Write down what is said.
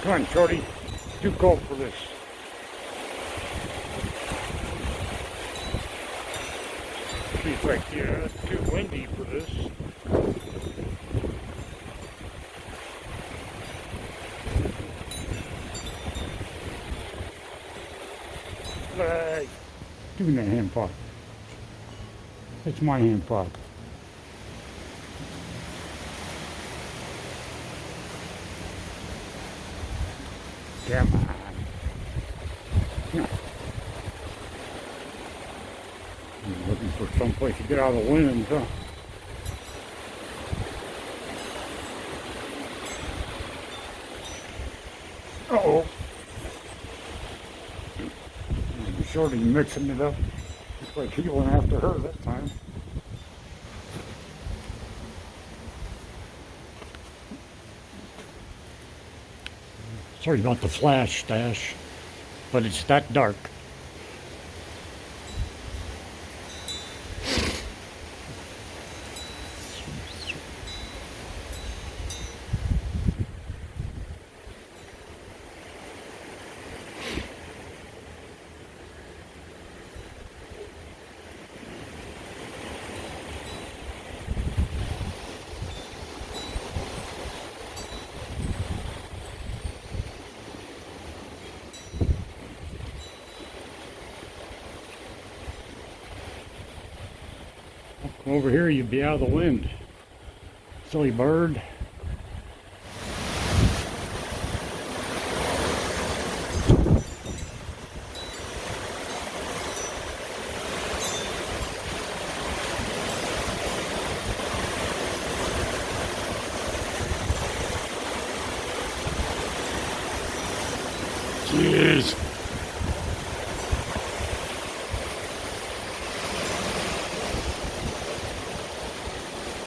Come on, Shorty. Too cold for this. She's like, yeah, it's too windy for this. Give me that hand pot. It's my hand pot. Come on. I'm looking for someplace to get out of the wind, huh? Uh-oh. Shorty mixing it up. Looks like he went after her that time. Sorry about the flash, Stash, but it's that dark. Over here, you'd be out of the wind. Silly bird. Jeez.